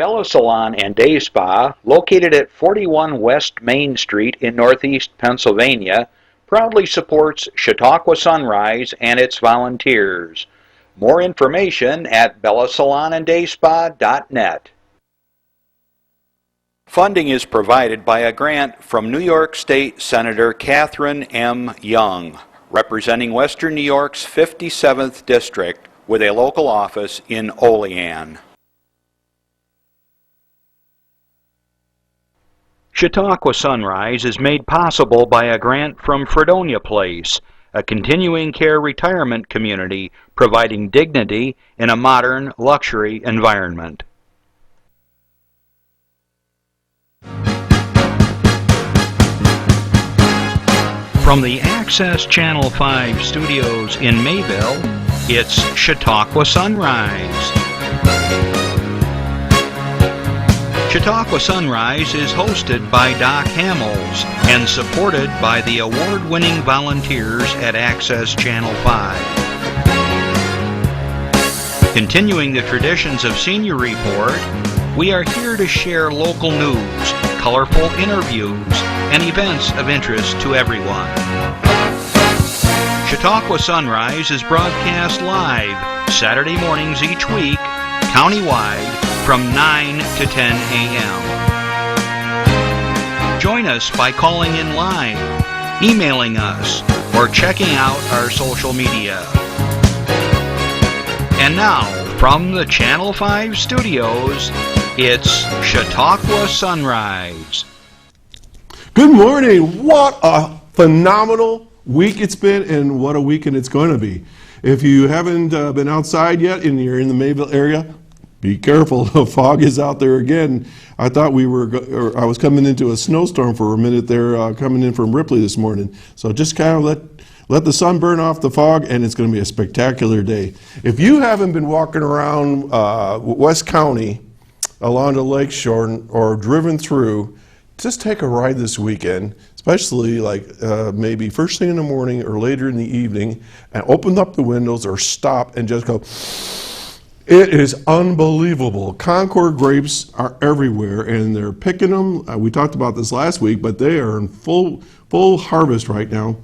Bella Salon and Day Spa, located at 41 West Main Street in Northeast Pennsylvania, proudly supports Chautauqua Sunrise and its volunteers. More information at bellasalonanddayspa.net. Funding is provided by a grant from New York State Senator Catherine M. Young, representing Western New York's 57th District with a local office in Olean. Chautauqua Sunrise is made possible by a grant from Fredonia Place, a continuing care retirement community providing dignity in a modern luxury environment. From the Access Channel 5 studios in Mayville, it's Chautauqua Sunrise. Chautauqua Sunrise is hosted by Doc Hamels and supported by the award-winning volunteers at Access Channel 5. Continuing the traditions of Senior Report, we are here to share local news, colorful interviews, and events of interest to everyone. Chautauqua Sunrise is broadcast live Saturday mornings each week, countywide, from 9 to 10 a.m. Join us by calling in live, emailing us, or checking out our social media. And now, from the Channel 5 studios, it's Chautauqua Sunrise. Good morning. What a phenomenal week it's been, and what a weekend it's going to be. If you haven't been outside yet and you're in the Mayville area, be careful. The fog is out there again. I thought I was coming into a snowstorm for a minute there, coming in from Ripley this morning. So just kind of let the sun burn off the fog, and it's going to be a spectacular day. If you haven't been walking around West County along the lake shore or driven through, just take a ride this weekend, especially like maybe first thing in the morning or later in the evening, and open up the windows or stop and just go. It is unbelievable. Concord grapes are everywhere, and they're picking them. We talked about this last week, but they are in full harvest right now,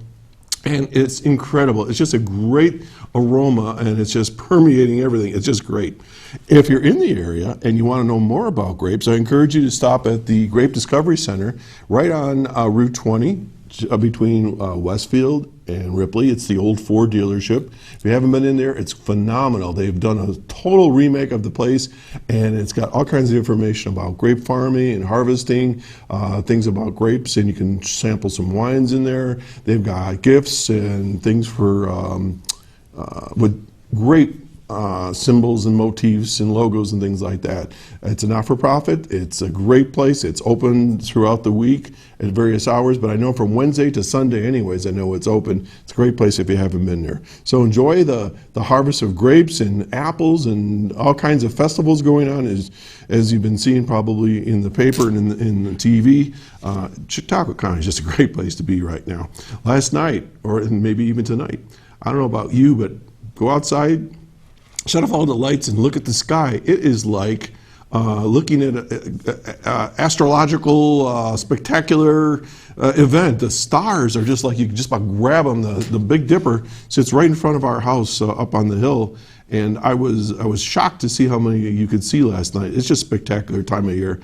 and it's incredible. It's just a great aroma, and it's just permeating everything. It's just great. If you're in the area and you want to know more about grapes, I encourage you to stop at the Grape Discovery Center right on Route 20 between Westfield and Ripley. It's the old Ford dealership. If you haven't been in there, it's phenomenal. They've done a total remake of the place, and it's got all kinds of information about grape farming and harvesting, things about grapes, and you can sample some wines in there. They've got gifts and things for with great symbols and motifs and logos and things like that. It's a not-for-profit. It's a great place. It's open throughout the week at various hours, but I know from Wednesday to Sunday anyways, I know it's open. It's a great place if you haven't been there. So enjoy the harvest of grapes and apples and all kinds of festivals going on as you've been seeing probably in the paper and in the TV. Chautauqua County is just a great place to be right now. Last night, or maybe even tonight, I don't know about you, but go outside, shut off all the lights and look at the sky. It is like looking at an astrological, spectacular event. The stars are just like you can just about grab them. The Big Dipper sits right in front of our house up on the hill, and I was shocked to see how many you could see last night. It's just a spectacular time of year.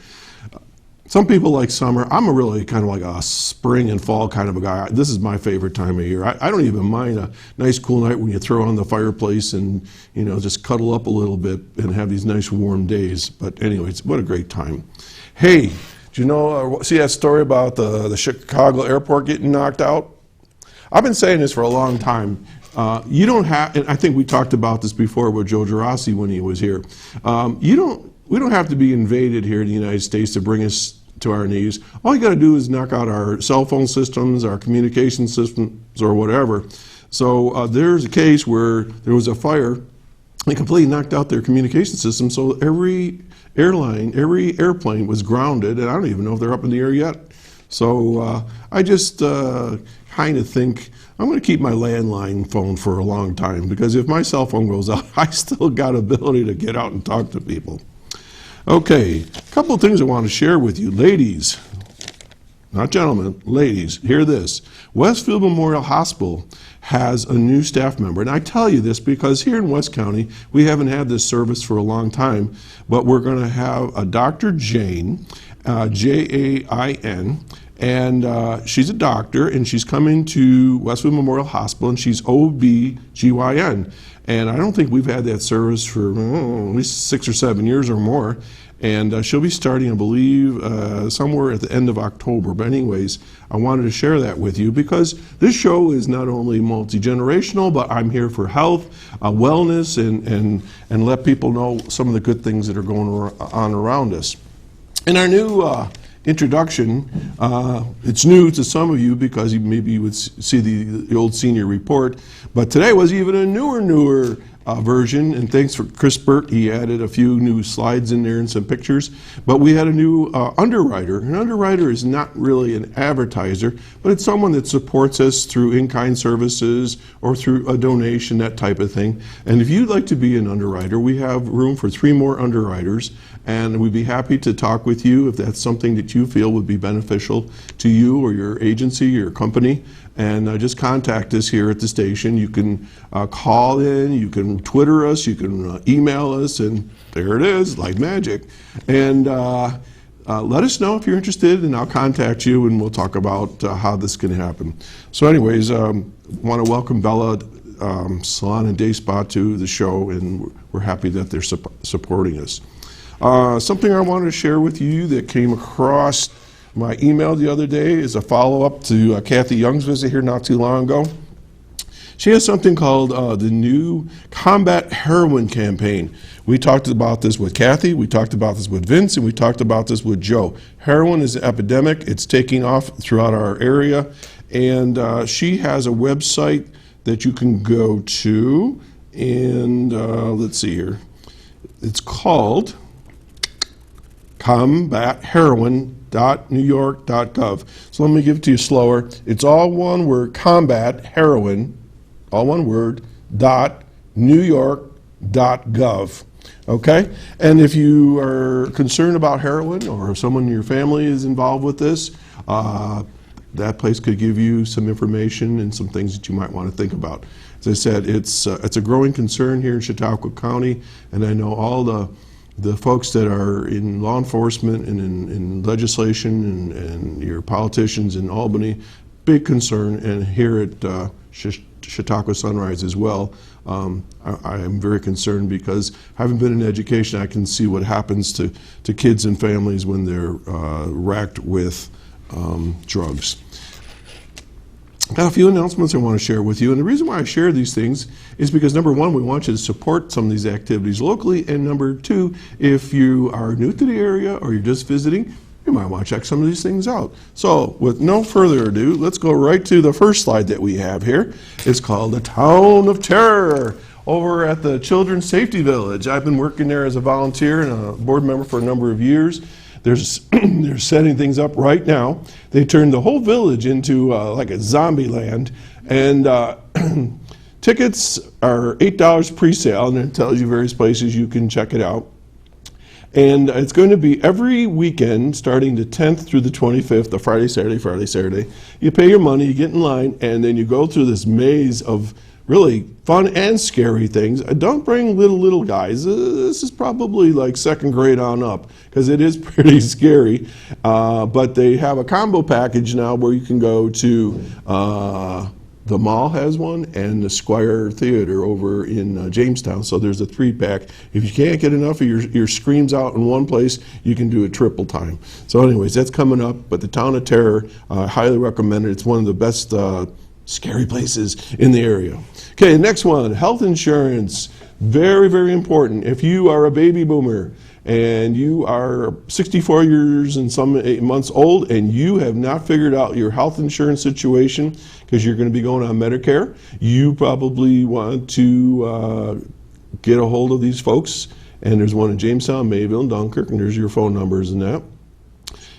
Some people like summer. I'm a really kind of like a spring and fall kind of a guy. This is my favorite time of year. I don't even mind a nice cool night when you throw on the fireplace and just cuddle up a little bit and have these nice warm days. But anyways, what a great time. Hey, do you know, see that story about the Chicago airport getting knocked out? I've been saying this for a long time. You don't have, and I think we talked about this before with Joe Gerasi when he was here. We don't have to be invaded here in the United States to bring us to our knees. All you got to do is knock out our cell phone systems, our communication systems, or whatever. So there's a case where there was a fire. They completely knocked out their communication system, so every airplane was grounded, and I don't even know if they're up in the air yet. So I just kind of think I'm going to keep my landline phone for a long time, because if my cell phone goes out, I still got ability to get out and talk to people. Okay, a couple of things I want to share with you. Ladies, not gentlemen, ladies, hear this. Westfield Memorial Hospital has a new staff member. And I tell you this because here in West County, we haven't had this service for a long time, but we're going to have a Dr. Jane, Jain, and she's a doctor, and she's coming to Westfield Memorial Hospital, and she's OB-GYN. And I don't think we've had that service for at least 6 or 7 years or more. And she'll be starting, I believe, somewhere at the end of October. But anyways, I wanted to share that with you because this show is not only multi-generational, but I'm here for health, wellness, and let people know some of the good things that are going on around us. In our new introduction, it's new to some of you because maybe you would see the old senior report, but today was even a newer version, and thanks for Chris Burt. He added a few new slides in there and some pictures. But we had a new underwriter. An underwriter is not really an advertiser, but it's someone that supports us through in-kind services or through a donation, that type of thing. And if you'd like to be an underwriter, we have room for 3 more underwriters, and we'd be happy to talk with you if that's something that you feel would be beneficial to you or your agency, your company. And just contact us here at the station. You can call in, you can Twitter us, you can email us, and there it is, like magic. And let us know if you're interested, and I'll contact you, and we'll talk about how this can happen. So anyways, want to welcome Bella, Salon Day Spa to the show, and we're happy that they're supporting us. Something I wanted to share with you that came across my email the other day is a follow-up to Kathy Young's visit here not too long ago. She has something called the new Combat Heroin campaign. We talked about this with Kathy, we talked about this with Vince, and we talked about this with Joe. Heroin is an epidemic. It's taking off throughout our area, and she has a website that you can go to, and let's see here. It's called combatheroin.newyork.gov. So let me give it to you slower. It's all one word, combat heroin, all one word, .newyork.gov. Okay? And if you are concerned about heroin or if someone in your family is involved with this, that place could give you some information and some things that you might want to think about. As I said, it's a growing concern here in Chautauqua County, and I know all the folks that are in law enforcement and in legislation and your politicians in Albany, big concern, and here at Chautauqua Sunrise as well. I am very concerned because having been in education, I can see what happens to kids and families when they're racked with drugs. Got a few announcements I want to share with you, and the reason why I share these things is because number one, we want you to support some of these activities locally, and number two, if you are new to the area or you're just visiting, you might want to check some of these things out. So with no further ado, let's go right to the first slide that we have here. It's called the Town of Terror over at the Children's Safety Village. I've been working there as a volunteer and a board member for a number of years. They're setting things up right now. They turned the whole village into like a zombie land, and tickets are $8 pre-sale, and it tells you various places you can check it out. And it's going to be every weekend, starting the 10th through the 25th, the Friday, Saturday. You pay your money, you get in line, and then you go through this maze of really fun and scary things. Don't bring little guys. This is probably like second grade on up because it is pretty scary. But they have a combo package now where you can go to the mall has one, and the Squire Theater over in Jamestown. So there's a 3-pack. If you can't get enough of your screams out in one place, you can do a triple time. So anyways, that's coming up. But the Town of Terror, highly recommend it. It's one of the best scary places in the area. Okay, next one, health insurance. Very, very important. If you are a baby boomer and you are 64 years and some 8 months old and you have not figured out your health insurance situation because you're going to be going on Medicare, you probably want to get a hold of these folks. And there's one in Jamestown, Mayville, and Dunkirk, and there's your phone numbers and that.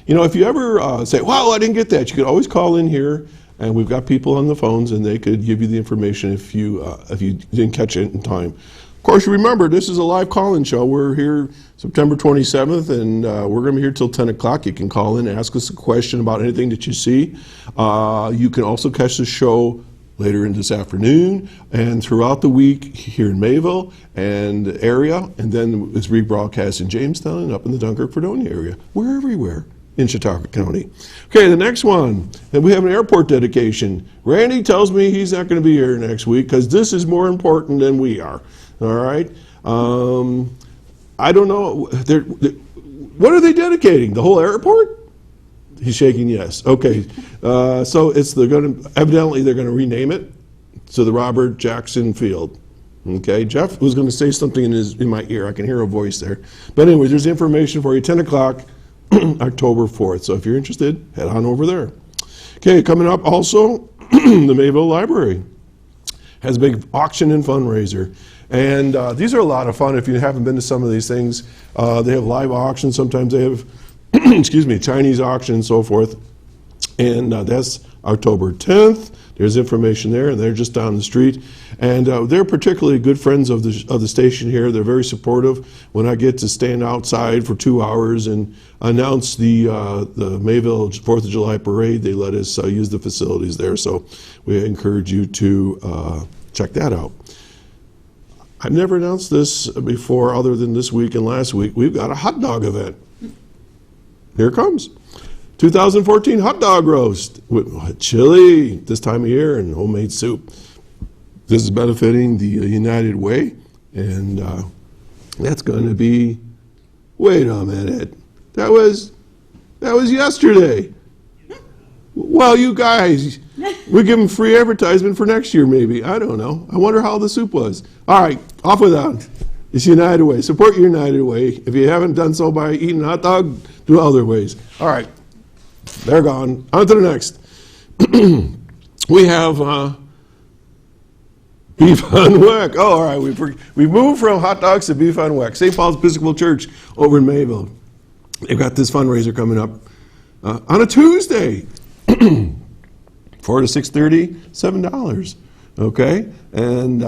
You know, if you ever say, wow, I didn't get that, you could always call in here. And we've got people on the phones, and they could give you the information if you didn't catch it in time. Of course, remember, this is a live call-in show. We're here September 27th, and we're going to be here till 10 o'clock. You can call in and ask us a question about anything that you see. You can also catch the show later in this afternoon and throughout the week here in Mayville and the area, and then it's rebroadcast in Jamestown and up in the Dunkirk-Fredonia area. We're everywhere in Chautauqua County. Okay, the next one, and we have an airport dedication. Randy tells me he's not going to be here next week because this is more important than we are. All right? I don't know. What are they dedicating? The whole airport? He's shaking yes. Okay. So evidently they're going to rename it to the Robert Jackson Field. Okay. Jeff was going to say something in my ear. I can hear a voice there. But anyway, there's information for you. 10 o'clock, October 4th. So if you're interested, head on over there. Okay. Coming up also, the Mayville Library has a big auction and fundraiser. And these are a lot of fun if you haven't been to some of these things. They have live auctions. Sometimes they have, excuse me, Chinese auction and so forth. And that's October 10th. There's information there, and they're just down the street. And they're particularly good friends of the station here. They're very supportive. When I get to stand outside for 2 hours and announce the Mayville 4th of July parade, they let us use the facilities there. So we encourage you to check that out. I've never announced this before other than this week and last week. We've got a hot dog event. Here it comes. 2014 hot dog roast with chili this time of year and homemade soup. This is benefiting the United Way, and that's going to be, wait a minute, that was yesterday. Well, you guys, we give them free advertisement for next year maybe. I don't know. I wonder how the soup was. All right, off with that. It's United Way. Support your United Way. If you haven't done so by eating a hot dog, do other ways. All right, they're gone. On to the next. We have beef on weck. Oh, all right, we moved from hot dogs to beef on weck. St. Paul's Episcopal Church over in Mayville. They've got this fundraiser coming up on a Tuesday. 4 to 6:30, $7. Okay, and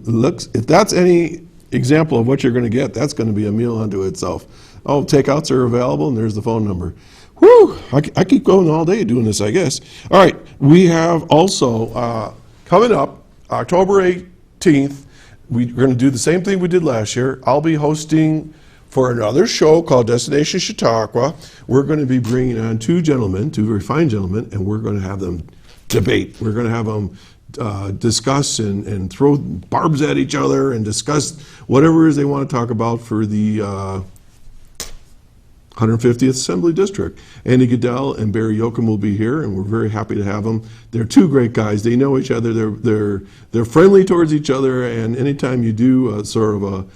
looks, if that's any example of what you're going to get, that's going to be a meal unto itself. Oh, takeouts are available, and there's the phone number. Whew, I keep going all day doing this, I guess. All right, we have also coming up October 18th. We're going to do the same thing we did last year. I'll be hosting for another show called Destination Chautauqua. We're going to be bringing on two very fine gentlemen, and we're going to have them debate. We're going to have them discuss and throw barbs at each other and discuss whatever it is they want to talk about for the 150th Assembly District. Andy Goodell and Barry Yoakum will be here, and we're very happy to have them. They're two great guys. They know each other. They're friendly towards each other, and anytime you do sort of a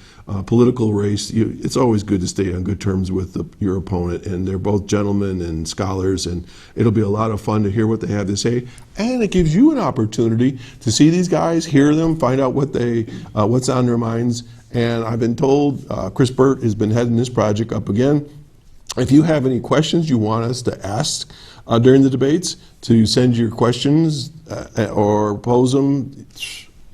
political race, it's always good to stay on good terms with your opponent, and they're both gentlemen and scholars, and it'll be a lot of fun to hear what they have to say, and it gives you an opportunity to see these guys, hear them, find out what's on their minds. And I've been told Chris Burt has been heading this project up again. If you have any questions you want us to ask during the debates, to send your questions or pose them,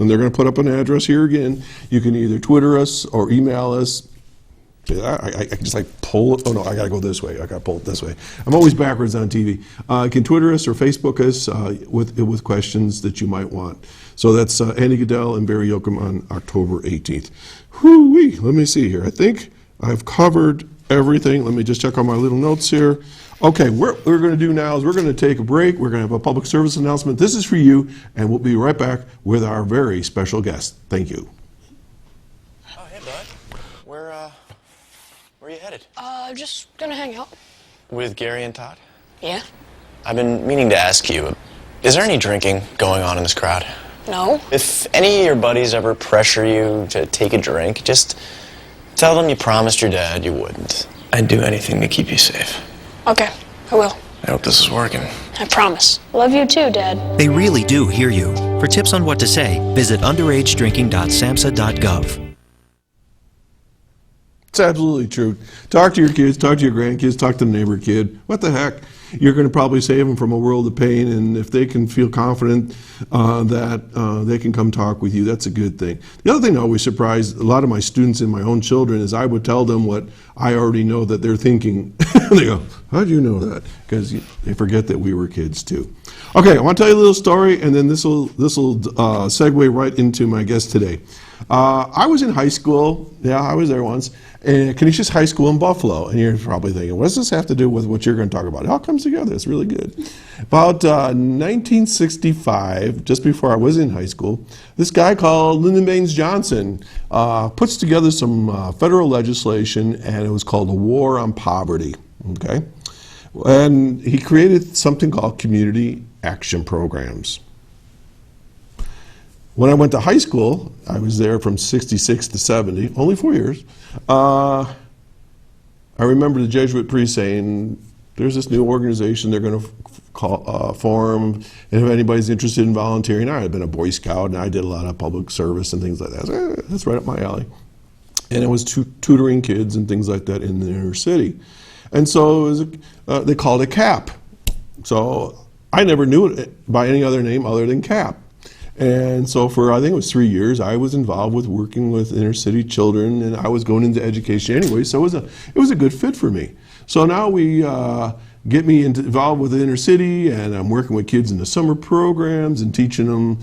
and they're going to put up an address here again. You can either Twitter us or email us. I can just like pull it. Oh no, I got to go this way. I got to pull it this way. I'm always backwards on TV. You can Twitter us or Facebook us with questions that you might want. So that's Andy Goodell and Barry Yoakum on October 18th. Whoo-wee, let me see here. I think I've covered everything. Let me just check on my little notes here. Okay, what we're going to do now is we're going to take a break. We're going to have a public service announcement. This is for you, and we'll be right back with our very special guest. Thank you. Oh, hey, bud. Where are you headed? Just gonna hang out. With Gary and Todd? Yeah? I've been meaning to ask you, is there any drinking going on in this crowd? No? If any of your buddies ever pressure you to take a drink, just tell them you promised your dad you wouldn't. I'd do anything to keep you safe. Okay, I will. I hope this is working. I promise. Love you too, Dad. They really do hear you. For tips on what to say, visit underagedrinking.samhsa.gov. It's absolutely true. Talk to your kids, talk to your grandkids, talk to the neighbor kid. What the heck? you're going to probably save them from a world of pain, and if they can feel confident that they can come talk with you, that's a good thing. The other thing that always surprised a lot of my students and my own children is I would tell them what I already know that they're thinking. They go, how'd you know that? Because they forget that we were kids too. Okay, I want to tell you a little story, and then this will segue right into my guest today. I was in high school. Yeah, I was there once. Canisius High School in Buffalo. And you're probably thinking, what does this have to do with what you're going to talk about? It all comes together. It's really good. About 1965, just before I was in high school, this guy called Lyndon Baines Johnson puts together some federal legislation, and it was called the War on Poverty. Okay? And he created something called community action programs. When I went to high school, I was there from 66 to 70, only 4 years. I remember the Jesuit priest saying, there's this new organization they're going to form, and if anybody's interested in volunteering, I had been a Boy Scout, and I did a lot of public service and things like that. So, that's right up my alley. And it was tutoring kids and things like that in the inner city. And so it was they called it CAP. So I never knew it by any other name other than CAP. And so for, I think it was 3 years, I was involved with working with inner city children, and I was going into education anyway, so it was a good fit for me. So now we get me involved with the inner city, and I'm working with kids in the summer programs and teaching them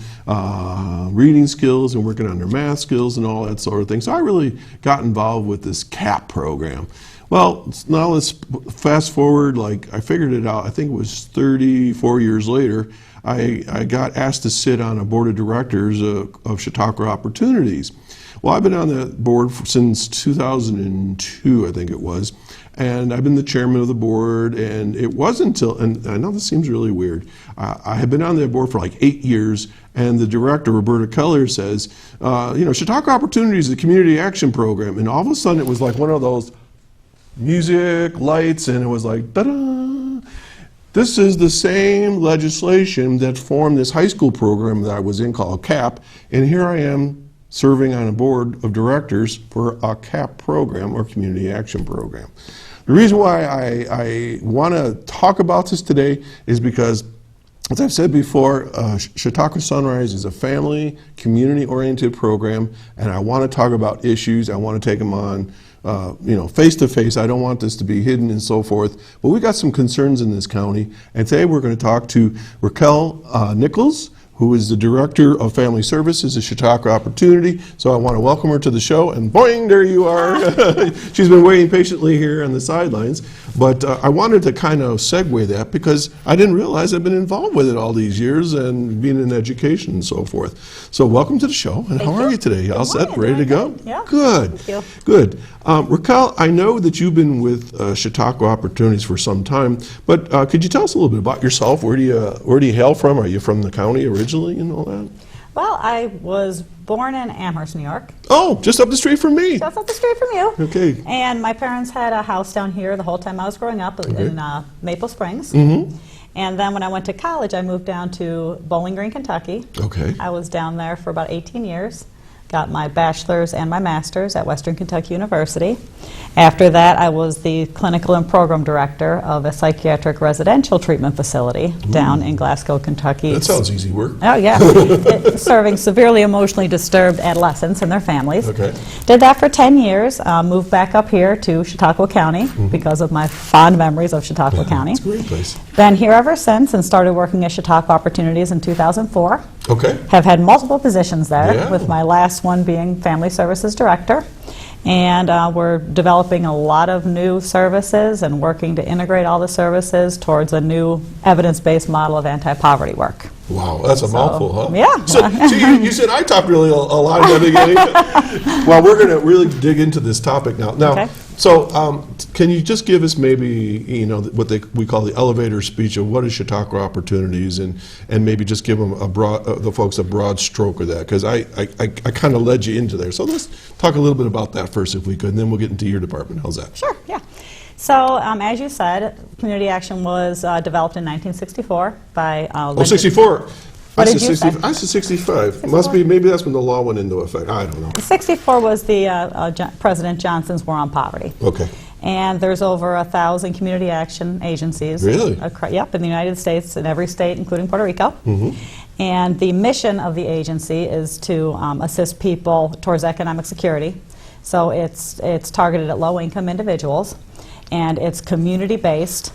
reading skills and working on their math skills and all that sort of thing. So I really got involved with this CAP program. Well, now let's fast forward, like I figured it out, I think it was 34 years later, I got asked to sit on a board of directors of Chautauqua Opportunities. Well, I've been on that board since 2002, I think it was, and I've been the chairman of the board, and it wasn't until, and I know this seems really weird, I had been on that board for like 8 years, and the director, Roberta Keller, says, Chautauqua Opportunities is a community action program, and all of a sudden it was like one of those music, lights, and it was like, ta-da! This is the same legislation that formed this high school program that I was in called CAP, and here I am serving on a board of directors for a CAP program or community action program. The reason why I want to talk about this today is because, as I've said before, Chautauqua Sunrise is a family, community-oriented program, and I want to talk about issues. I want to take them on face to face. I don't want this to be hidden and so forth. But we got some concerns in this county, and today we're going to talk to Raquel Nichols, who is the Director of Family Services at Chautauqua Opportunity. So I want to welcome her to the show, and boing, there you are. She's been waiting patiently here on the sidelines. But I wanted to kind of segue that because I didn't realize I've been involved with it all these years and being in education and so forth. So welcome to the show, and how are you today? All set, ready to go? Yeah. Good. Thank you. Good. Raquel, I know that you've been with Chautauqua Opportunities for some time, but could you tell us a little bit about yourself? Where do you hail from? Are you from the county originally and all that? Well, I was born in Amherst, New York. Oh, just up the street from me. Just up the street from you. Okay. And my parents had a house down here the whole time I was growing up in Maple Springs. Mm-hmm. And then when I went to college, I moved down to Bowling Green, Kentucky. Okay. I was down there for about 18 years. Got my bachelor's and my master's at Western Kentucky University. After that, I was the clinical and program director of a psychiatric residential treatment facility down in Glasgow, Kentucky. That sounds easy work. Oh, yeah. Serving severely emotionally disturbed adolescents and their families. Okay. Did that for 10 years. Moved back up here to Chautauqua County because of my fond memories of Chautauqua County. It's a great place. Been here ever since and started working at Chautauqua Opportunities in 2004. Okay. Have had multiple positions there, Yeah. with my last one being Family Services Director. And we're developing a lot of new services and working to integrate all the services towards a new evidence-based model of anti-poverty work. Wow, that's a mouthful, huh? Yeah. So you said I talked really a lot in the beginning. Well, we're going to really dig into this topic now. Okay. So can you just give us maybe, what we call the elevator speech of what is Chautauqua Opportunities, and maybe just give them the folks a broad stroke of that, because I kind of led you into there. So let's talk a little bit about that first, if we could, and then we'll get into your department. How's that? Sure, yeah. So, as you said, Community Action was developed in 1964 by Lyndon. 64. What did you say? I said 65. Must be, maybe that's when the law went into effect. I don't know. 64 was the President Johnson's War on Poverty. Okay. And there's over 1,000 community action agencies. Really? Yep, in the United States, in every state, including Puerto Rico. Mm-hmm. And the mission of the agency is to assist people towards economic security. So it's targeted at low-income individuals, and it's community-based.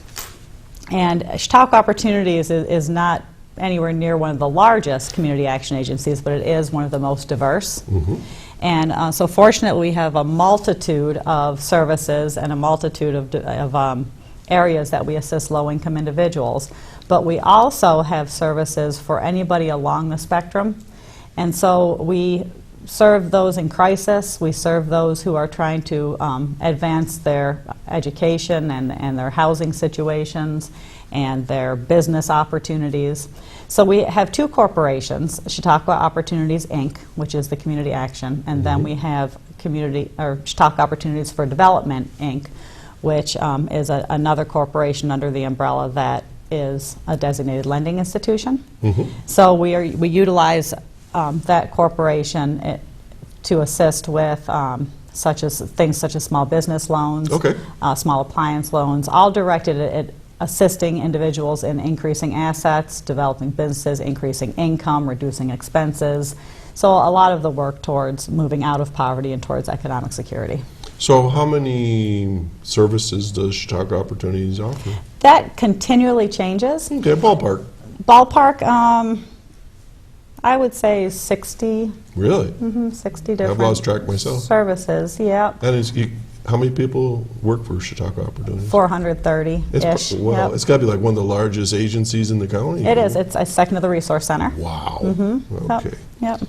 And Chautauqua Opportunities is not anywhere near one of the largest community action agencies, but it is one of the most diverse. Mm-hmm. And so fortunately, we have a multitude of services and a multitude of areas that we assist low-income individuals. But we also have services for anybody along the spectrum. And so we serve those in crisis. We serve those who are trying to advance their education and their housing situations and their business opportunities. So we have two corporations, Chautauqua Opportunities, Inc., which is the community action, and then we have Chautauqua Opportunities for Development, Inc., which is another corporation under the umbrella that is a designated lending institution. So we utilize that corporation to assist with things such as small business loans, small appliance loans, all directed at assisting individuals in increasing assets, developing businesses, increasing income, reducing expenses. So a lot of the work towards moving out of poverty and towards economic security. So how many services does Chautauqua Opportunities offer? That continually changes. Okay, ballpark. Ballpark, I would say 60. Really? 60 different I've lost track myself. services, yeah. And how many people work for Chautauqua Opportunities? 430-ish. Well, it's got to be like one of the largest agencies in the county. It is. It's a second to the resource center. Wow. Okay. Yep.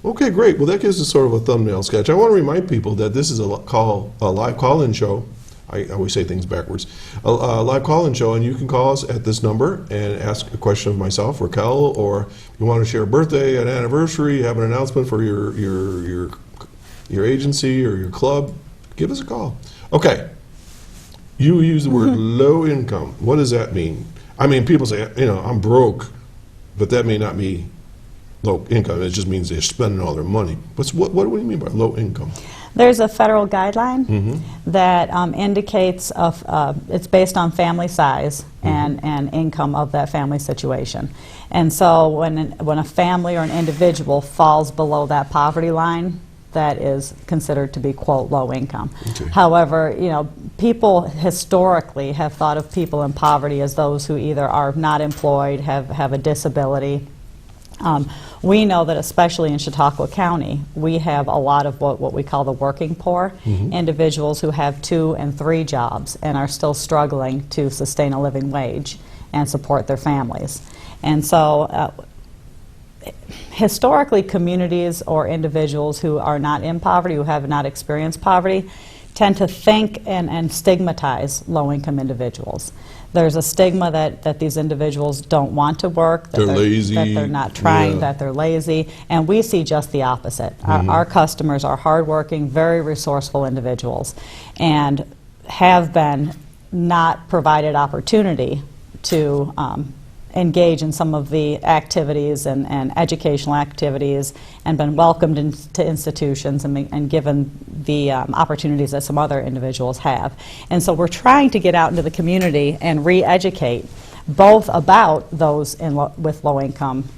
Okay, great. Well, that gives us sort of a thumbnail sketch. I want to remind people that this is a live call-in show. I always say things backwards. A live call-in show, and you can call us at this number and ask a question of myself, Raquel, or you want to share a birthday, an anniversary, have an announcement for your agency or your club, give us a call. Okay. You use the word low income. What does that mean? I mean, people say, I'm broke, but that may not be low income. It just means they're spending all their money. What do we mean by low income? There's a federal guideline that indicates it's based on family size and income of that family situation. And so when a family or an individual falls below that poverty line, that is considered to be, quote, low income. Okay. However, people historically have thought of people in poverty as those who either are not employed, have a disability. We know that especially in Chautauqua County, we have a lot of what we call the working poor, individuals who have 2 and 3 jobs and are still struggling to sustain a living wage and support their families. And so historically, communities or individuals who are not in poverty, who have not experienced poverty, tend to think and stigmatize low-income individuals. There's a stigma that these individuals don't want to work, that they're lazy, that they're not trying, that they're lazy, and we see just the opposite. Our customers are hardworking, very resourceful individuals, and have been not provided opportunity to engage in some of the activities and educational activities, and been welcomed into institutions and given the opportunities that some other individuals have. And so we're trying to get out into the community and re-educate both about those with low income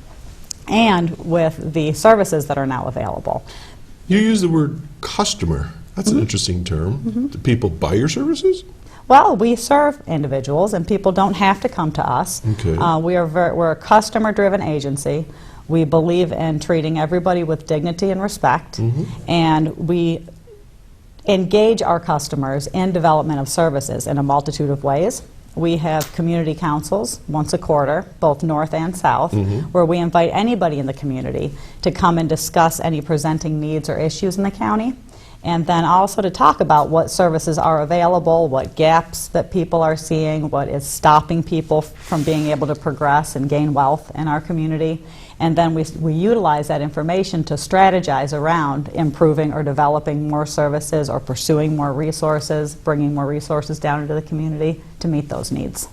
and with the services that are now available. You use the word customer. That's an interesting term. Do people buy your services? Well, we serve individuals, and people don't have to come to us. Okay. We're a customer-driven agency. We believe in treating everybody with dignity and respect, and we engage our customers in development of services in a multitude of ways. We have community councils once a quarter, both north and south, where we invite anybody in the community to come and discuss any presenting needs or issues in the county. And then also to talk about what services are available, what gaps that people are seeing, what is stopping people from being able to progress and gain wealth in our community. And then we utilize that information to strategize around improving or developing more services or pursuing more resources, bringing more resources down into the community to meet those needs.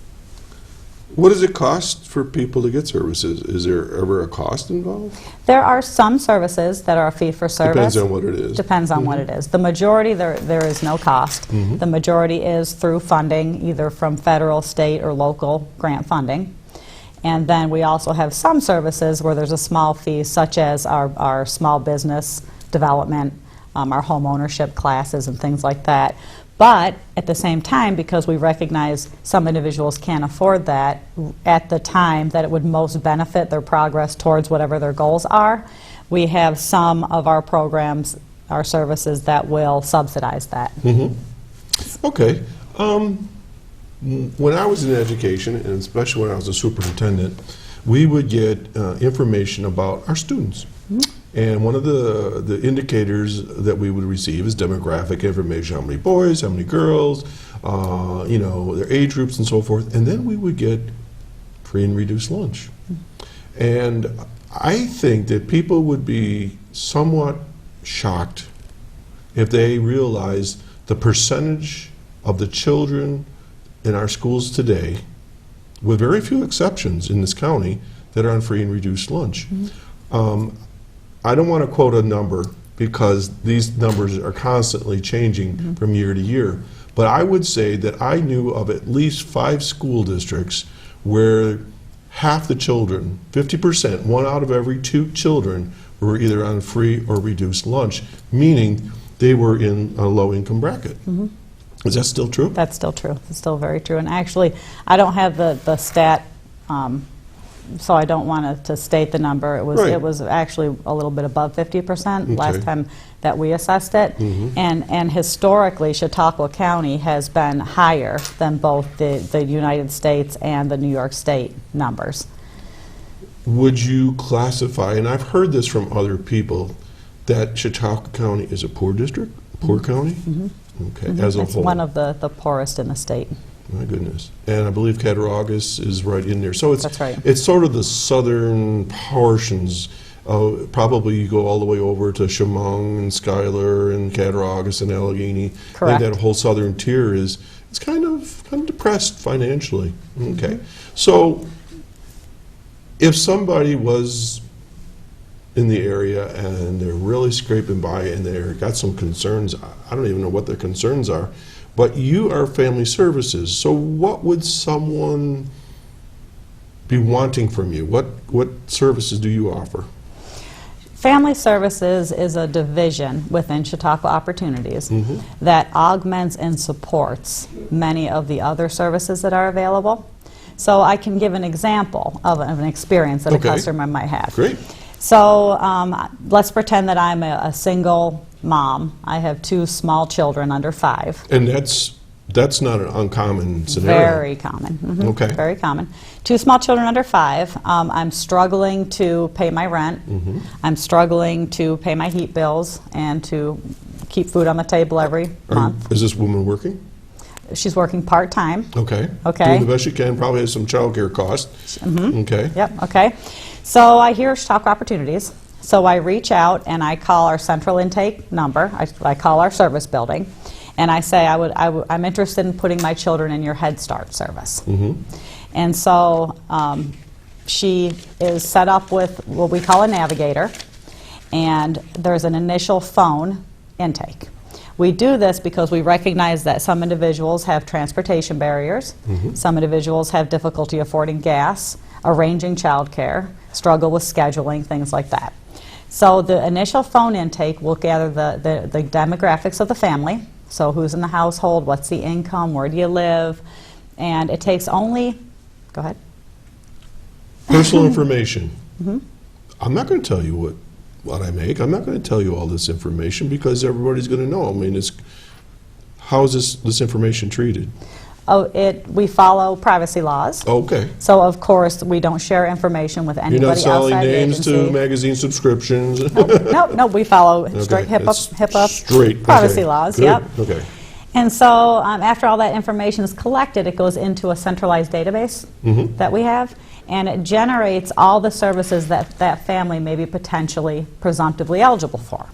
What does it cost for people to get services? Is there ever a cost involved? There are some services that are a fee for service. Depends on what it is. Depends on what it is. The majority, there is no cost. The majority is through funding, either from federal, state, or local grant funding. And then we also have some services where there's a small fee, such as our small business development, our home ownership classes and things like that. But at the same time, because we recognize some individuals can't afford that at the time that it would most benefit their progress towards whatever their goals are, we have some of our programs, our services that will subsidize that. Okay. When I was in education, and especially when I was a superintendent, we would get information about our students. And one of the indicators that we would receive is demographic information: how many boys, how many girls, you know, their age groups and so forth. And then we would get free and reduced lunch. And I think that people would be somewhat shocked if they realized the percentage of the children in our schools today, with very few exceptions in this county, that are on free and reduced lunch. I don't want to quote a number because these numbers are constantly changing from year to year, but I would say that I knew of at least 5 school districts where half the children, 50%, 1 out of every 2 children, were either on free or reduced lunch, meaning they were in a low-income bracket. Is that still true? That's still true. It's still very true. And actually, I don't have the stat, so I don't want to state the number. It was Right. it was actually a little bit above 50% last time that we assessed it. And historically, Chautauqua County has been higher than both the United States and the New York State numbers. Would you classify, and I've heard this from other people, that Chautauqua County is a poor district, poor county? Okay, as a It's whole. one of the poorest in the state. My goodness. And I believe Cattaraugus is right in there. So That's right. It's sort of the southern portions. Probably you go all the way over to Chemung and Schuyler and Cattaraugus and Allegheny. Correct. I think that whole southern tier is kind of depressed financially. Okay. So if somebody was in the area and they're really scraping by and they've got some concerns, I don't even know what their concerns are, but you are family services, so what would someone be wanting from you? What services do you offer? Family Services is a division within Chautauqua Opportunities that augments and supports many of the other services that are available. So I can give an example of an experience that a customer might have. Great. So let's pretend that I'm a single mom. I have 2 small children under 5. And that's not an uncommon scenario. Very common. Okay. Very common. 2 small children under 5. I'm struggling to pay my rent. I'm struggling to pay my heat bills and to keep food on the table every month. Is this woman working? She's working part-time. Okay. Okay. Doing the best you can, probably has some child care costs. Okay. Yep, okay. So I hear Chautauqua Opportunities. So I reach out and I call our central intake number. I call our service building. And I say, I'm interested in putting my children in your Head Start service. And so she is set up with what we call a navigator. And there's an initial phone intake. We do this because we recognize that some individuals have transportation barriers, some individuals have difficulty affording gas, arranging childcare, struggle with scheduling, things like that. So the initial phone intake will gather the demographics of the family, so who's in the household, what's the income, where do you live, and it takes only, go ahead. Personal information. I'm not going to tell you what I make. I'm not going to tell you all this information because everybody's going to know. I mean, how is this information treated? We follow privacy laws. Okay. So of course we don't share information with anybody You're not selling outside the names to agency. magazine subscriptions? No, we follow strict Okay, HIPAA straight privacy okay. laws. Good. Yep. Okay. And so after all that information is collected, it goes into a centralized database that we have, and it generates all the services that that family may be potentially presumptively eligible for.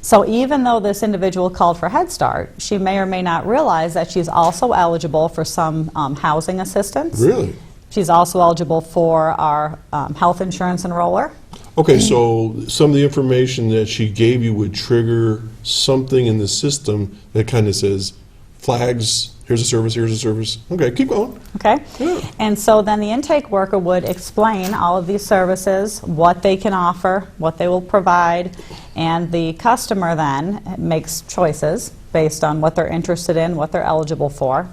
So even though this individual called for Head Start, she may or may not realize that she's also eligible for some housing assistance. Really? She's also eligible for our health insurance enroller. Okay, so some of the information that she gave you would trigger something in the system that kind of says, flags, here's a service, here's a service. Okay, keep going. Okay? Yeah. And so then the intake worker would explain all of these services, what they can offer, what they will provide, and the customer then makes choices based on what they're interested in, what they're eligible for.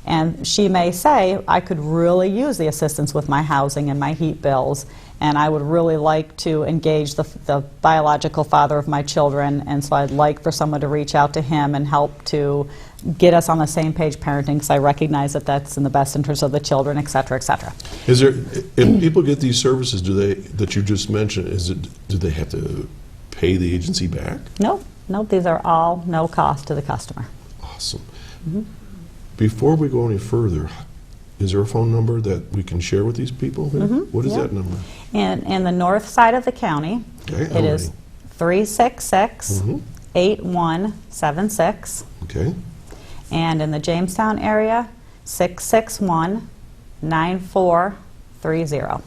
And she may say, I could really use the assistance with my housing and my heat bills, and I would really like to engage the biological father of my children, and so I'd like for someone to reach out to him and help to get us on the same page parenting, because I recognize that that's in the best interest of the children, et cetera, et cetera. Is there, if people get these services, do they, that you just mentioned, do they have to pay the agency back? No, these are all no cost to the customer. Awesome. Before we go any further, is there a phone number that we can share with these people? What is that number? In the north side of the county, Okay, it is 366-8176. Okay. And in the Jamestown area, 661-9430.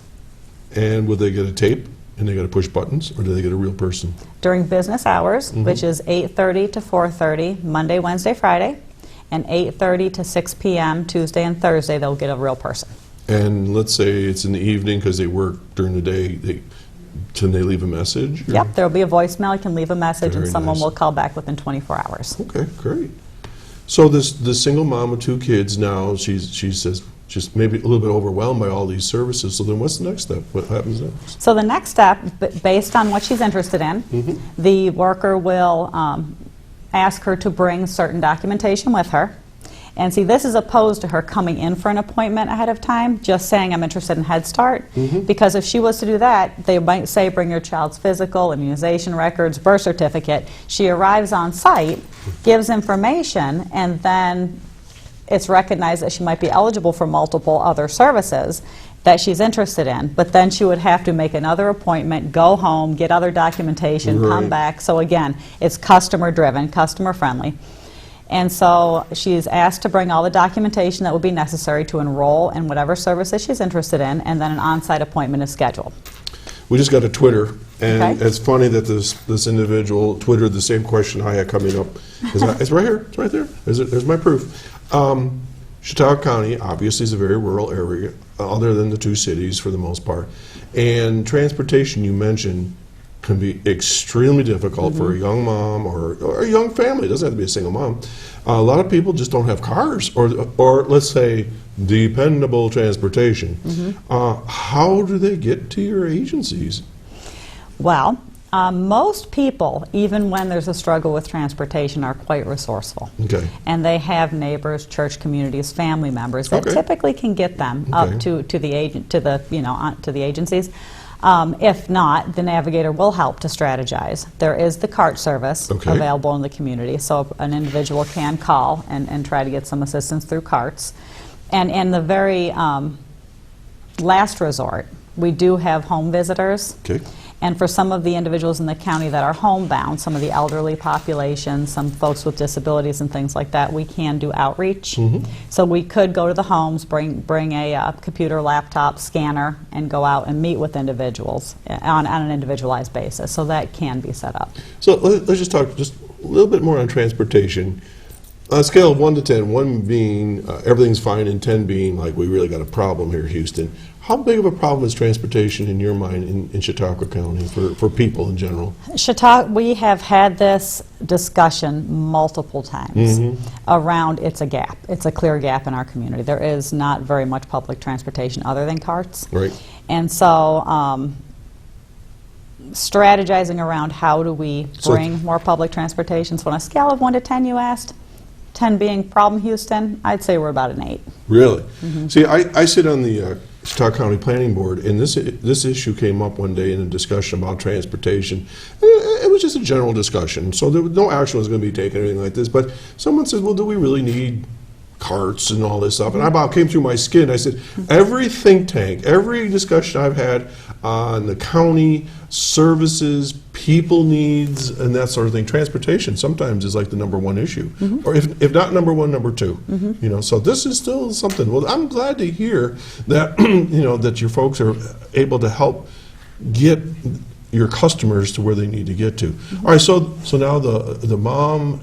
And will they get a tape and they got to push buttons, or do they get a real person? During business hours, which is 8:30 to 4:30, Monday, Wednesday, Friday, and 8:30 to 6 p.m. Tuesday and Thursday, they'll get a real person. And let's say it's in the evening because they work during the day, can they leave a message? Or? Yep, there'll be a voicemail. You can leave a message, Very and someone nice. will call back within 24 hours. Okay, great. So this single mom with 2 kids now, she says just maybe a little bit overwhelmed by all these services. So then what's the next step? What happens next? So the next step, based on what she's interested in, the worker will ask her to bring certain documentation with her. And see, this is opposed to her coming in for an appointment ahead of time, just saying I'm interested in Head Start. Because if she was to do that, they might say bring your child's physical, immunization records, birth certificate. She arrives on site, gives information, and then it's recognized that she might be eligible for multiple other services that she's interested in. But then she would have to make another appointment, go home, get other documentation, come Right. back. So again, it's customer driven, customer friendly. And so she's asked to bring all the documentation that would be necessary to enroll in whatever services she's interested in, and then an on-site appointment is scheduled. We just got a Twitter, and Okay. it's funny that this individual twittered the same question I had coming up. It's right here. It's right there. There's my proof. Chautauqua County obviously is a very rural area, other than the 2 cities for the most part. And transportation, you mentioned, can be extremely difficult for a young mom or a young family. It doesn't have to be a single mom. A lot of people just don't have cars, or let's say dependable transportation. How do they get to your agencies? Well, most people, even when there's a struggle with transportation, are quite resourceful. Okay. And they have neighbors, church communities, family members that Okay. typically can get them Okay. up to the agencies. If not, the navigator will help to strategize. There is the cart service Okay. available in the community, so an individual can call and try to get some assistance through carts. And in the very last resort, we do have home visitors. Okay. And for some of the individuals in the county that are homebound, some of the elderly population, some folks with disabilities and things like that, we can do outreach. So we could go to the homes, bring a computer, laptop, scanner, and go out and meet with individuals on an individualized basis. So that can be set up. So let's just talk just a little bit more on transportation. On a scale of 1 to 10, 1 being everything's fine and 10 being like we really got a problem here in Houston, how big of a problem is transportation in your mind in Chautauqua County for people in general? Chautauqua, we have had this discussion multiple times around it's a gap. It's a clear gap in our community. There is not very much public transportation other than carts. Right. And so strategizing around how do we bring more public transportation. So on a scale of 1 to 10, you asked, 10 being problem Houston, I'd say we're about an 8. Really? See, I sit on the Chautauqua County Planning Board, and this issue came up one day in a discussion about transportation. It was just a general discussion, so no action was going to be taken or anything like this, but someone said, well, do we really need carts and all this stuff, and I about came through my skin. I said, every think tank, every discussion I've had on the county services, people needs, and that sort of thing, transportation sometimes is like the number one issue, or if not number one, number two. You know, so this is still something. Well, I'm glad to hear that you know that your folks are able to help get your customers to where they need to get to. All right, so now the mom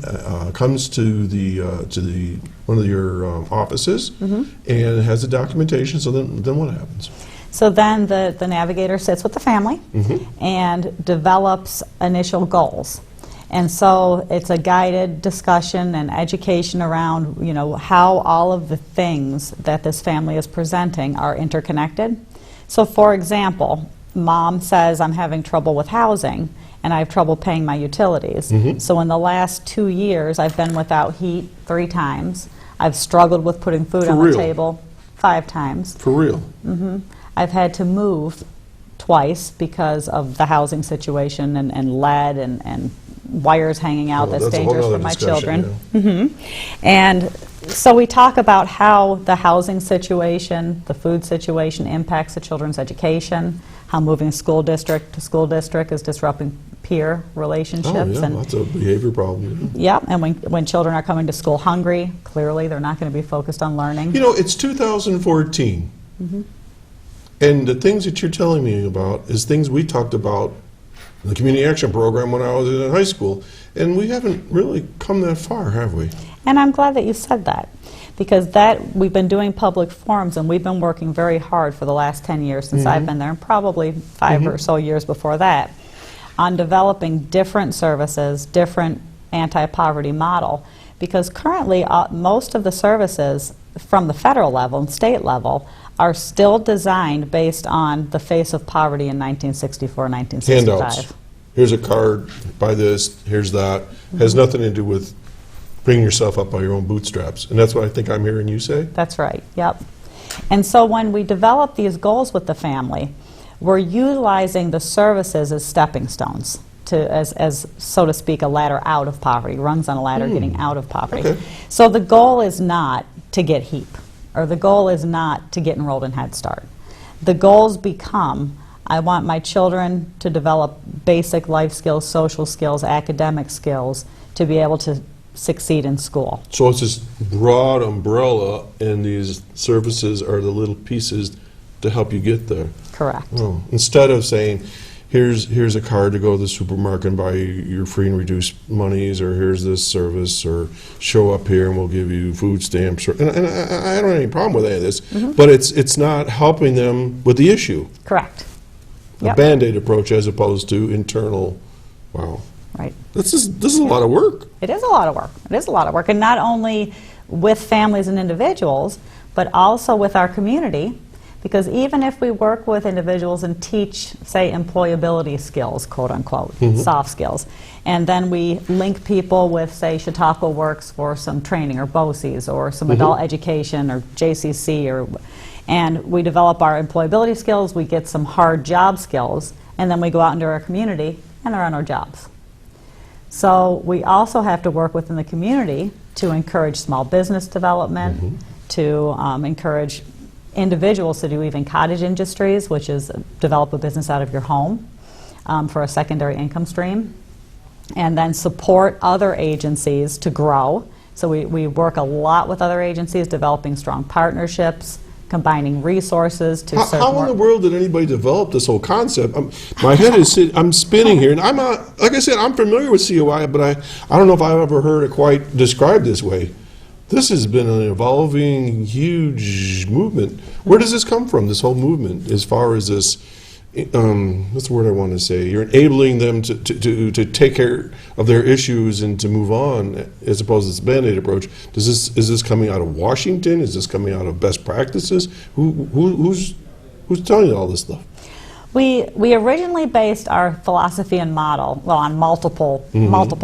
comes to the one of your offices and has the documentation. So then what happens? So then the navigator sits with the family and develops initial goals. And so it's a guided discussion and education around, you know, how all of the things that this family is presenting are interconnected. So for example, mom says, I'm having trouble with housing and I have trouble paying my utilities. So in the last 2 years, I've been without heat 3 times. I've struggled with putting food on the table 5 times. For real? I've had to move twice because of the housing situation and lead and wires hanging out that's dangerous for my children. And so we talk about how the housing situation, the food situation impacts the children's education, how moving school district to school district is disrupting peer relationships. Oh, yeah, and that's a behavior problem. yeah, and when children are coming to school hungry, clearly they're not going to be focused on learning. You know, it's 2014, and the things that you're telling me about is things we talked about in the community action program when I was in high school, and we haven't really come that far, have we? And I'm glad that you said that, because we've been doing public forums and we've been working very hard for the last 10 years since I've been there, and probably 5 or so years before that, on developing different services, different anti-poverty model, because currently most of the services from the federal level and state level are still designed based on the face of poverty in 1964, 1965. Handouts. Here's a card, buy this, here's that. Has nothing to do with bringing yourself up by your own bootstraps. And that's what I think I'm hearing you say? That's right, yep. And so when we develop these goals with the family, we're utilizing the services as stepping stones, as so to speak, a ladder out of poverty, rungs on a ladder getting out of poverty. Okay. So the goal is not to get HEAP, or the goal is not to get enrolled in Head Start. The goals become, I want my children to develop basic life skills, social skills, academic skills, to be able to succeed in school. So it's this broad umbrella, and these services are the little pieces to help you get there. Correct. Oh, instead of saying, here's a card to go to the supermarket and buy your free and reduced monies, or here's this service, or show up here and we'll give you food stamps. And I don't have any problem with any of this, but it's not helping them with the issue. Correct. A Yep. Band-Aid approach as opposed to internal. Wow. Right. This is a lot of work. It is a lot of work. It is a lot of work, and not only with families and individuals, but also with our community, because even if we work with individuals and teach, say, employability skills, quote unquote, soft skills, and then we link people with, say, Chautauqua Works for some training, or BOCES, or some adult education, or JCC, and we develop our employability skills, we get some hard job skills, and then we go out into our community, and there are no jobs. So we also have to work within the community to encourage small business development, to encourage individuals to do even cottage industries, which is develop a business out of your home for a secondary income stream, and then support other agencies to grow. So we work a lot with other agencies, developing strong partnerships, combining resources to serve How more. in the world did anybody develop this whole concept? My head is I'm spinning here, and I'm not, like I said, I'm familiar with COI, but I don't know if I've ever heard it quite described this way. This has been an evolving, huge movement. Where does this come from, this whole movement, as far as this, what's the word I want to say? You're enabling them to take care of their issues and to move on, as opposed to this Band-Aid approach. Is this coming out of Washington? Is this coming out of best practices? Who's telling you all this stuff? We originally based our philosophy and model, well, on multiple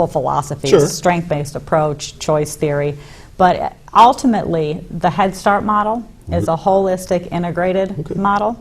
philosophies, Sure. strength-based approach, choice theory, but ultimately the Head Start model is a holistic, integrated model.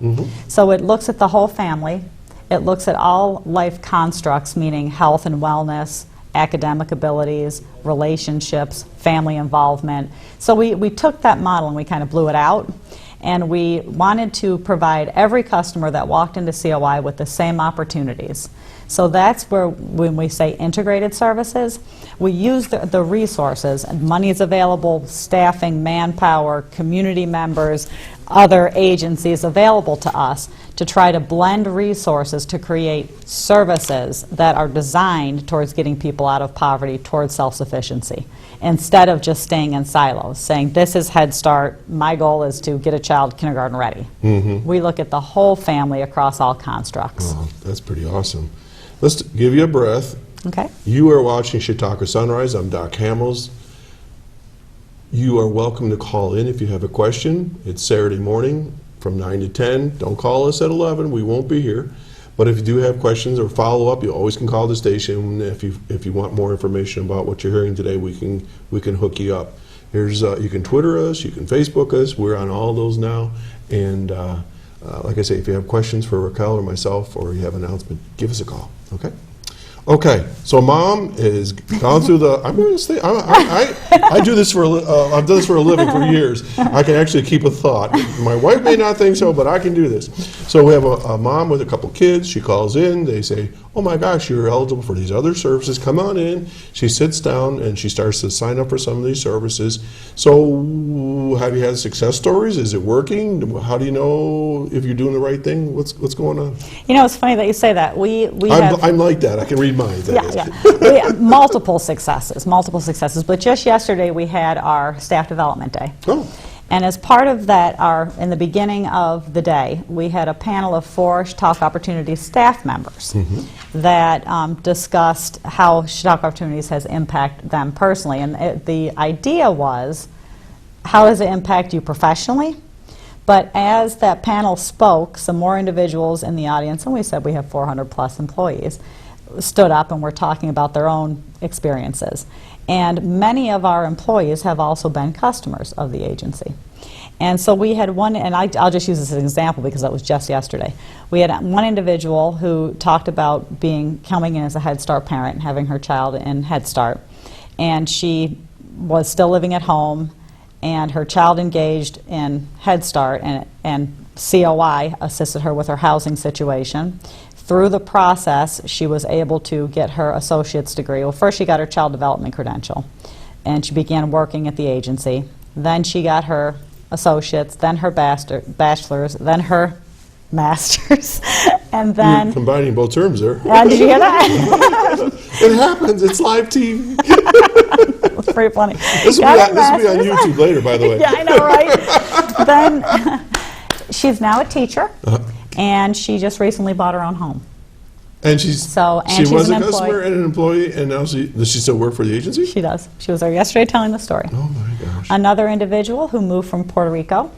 So it looks at the whole family, it looks at all life constructs, meaning health and wellness, academic abilities, relationships, family involvement. So we took that model and we kind of blew it out. And we wanted to provide every customer that walked into COI with the same opportunities. So that's where, when we say integrated services, we use the resources, and money is available, staffing, manpower, community members, other agencies available to us to try to blend resources to create services that are designed towards getting people out of poverty, towards self-sufficiency, instead of just staying in silos, saying this is Head Start, my goal is to get a child kindergarten ready. We look at the whole family across all constructs. Oh, that's pretty awesome. Let's give you a breath. Okay. You are watching Chautauqua Sunrise. I'm Doc Hamels. You are welcome to call in if you have a question. It's Saturday morning from 9 to 10. Don't call us at 11. We won't be here. But if you do have questions or follow up, you always can call the station. If you want more information about what you're hearing today, we can hook you up. Here's you can Twitter us, you can Facebook us. We're on all those now. And like I say, if you have questions for Raquel or myself, or you have an announcement, give us a call. Okay. Okay, so Mom is gone through the. I'm going to stay. I do this for. I've done this for a living for years. I can actually keep a thought. My wife may not think so, but I can do this. So we have a mom with a couple kids. She calls in. They say, "Oh my gosh, you're eligible for these other services. Come on in." She sits down and she starts to sign up for some of these services. So, have you had success stories? Is it working? How do you know if you're doing the right thing? What's going on? You know, it's funny that you say that. I'm like that. I can read minds. Yeah. We have multiple successes. But just yesterday we had our staff development day. Oh. And as part of that, in the beginning of the day, we had a panel of 4 Chautauqua Opportunities staff members that discussed how Chautauqua Opportunities has impacted them personally. And the idea was, how does it impact you professionally? But as that panel spoke, some more individuals in the audience, and we said we have 400 plus employees, stood up and were talking about their own experiences. And many of our employees have also been customers of the agency. And so we had one, and I'll just use this as an example because that was just yesterday. We had one individual who talked about coming in as a Head Start parent and having her child in Head Start. And she was still living at home, and her child engaged in Head Start, and COI assisted her with her housing situation. Through the process, she was able to get her associate's degree. Well, first she got her child development credential, and she began working at the agency. Then she got her associate's, then her bachelor's, then her master's, and then... You're combining both terms there. Did you hear that? It happens. It's live TV. It's pretty funny. This will be on YouTube later, by the way. Yeah, I know, right? Then she's now a teacher. And she just recently bought her own home. And she she's was an a customer employee. and an employee, and now does she still work for the agency? She does. She was there yesterday telling the story. Oh my gosh. Another individual who moved from Puerto Rico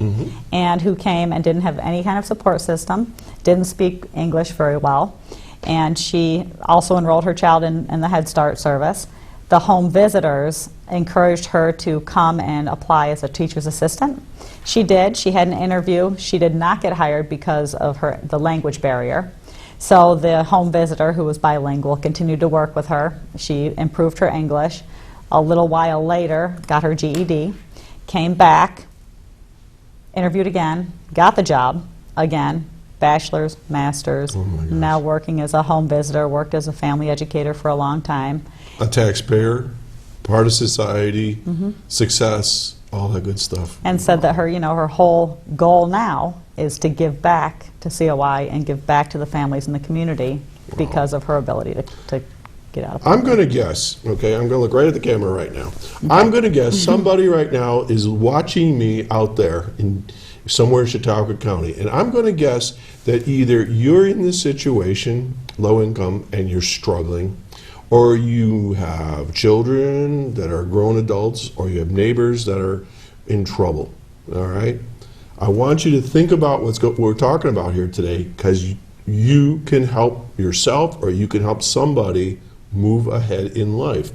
and who came and didn't have any kind of support system, didn't speak English very well, and she also enrolled her child in the Head Start service. The home visitors encouraged her to come and apply as a teacher's assistant. She did. She had an interview. She did not get hired because of the language barrier. So the home visitor, who was bilingual, continued to work with her. She improved her English. A little while later, got her GED, came back, interviewed again, got the job again, bachelor's, master's, now working as a home visitor, worked as a family educator for a long time. A taxpayer, part of society, success, all that good stuff. And said that her whole goal now is to give back to COI and give back to the families in the community because of her ability to get out of poverty. I'm going to guess, okay, I'm going to look right at the camera right now. I'm going to guess somebody right now is watching me out there somewhere in Chautauqua County, and I'm going to guess that either you're in this situation, low income, and you're struggling, or you have children that are grown adults, or you have neighbors that are in trouble, all right? I want you to think about what we're talking about here today, because you can help yourself or you can help somebody move ahead in life.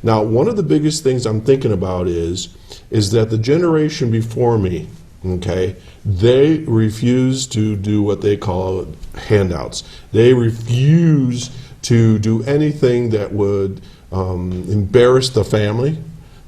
Now, one of the biggest things I'm thinking about is that the generation before me, okay, they refuse to do what they call handouts. They refuse to do anything that would embarrass the family,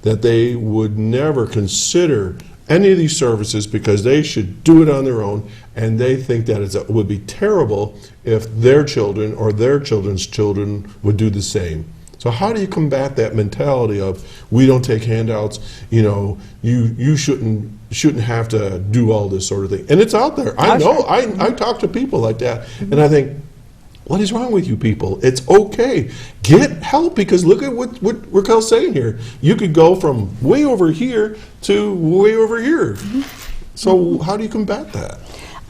that they would never consider any of these services because they should do it on their own, and they think that it would be terrible if their children or their children's children would do the same. So how do you combat that mentality of we don't take handouts, you shouldn't have to do all this sort of thing? And it's out there. I know. I talk to people like that, and I think, what is wrong with you people? It's okay. Get help, because look at what Raquel's saying here. You could go from way over here to way over here. So how do you combat that?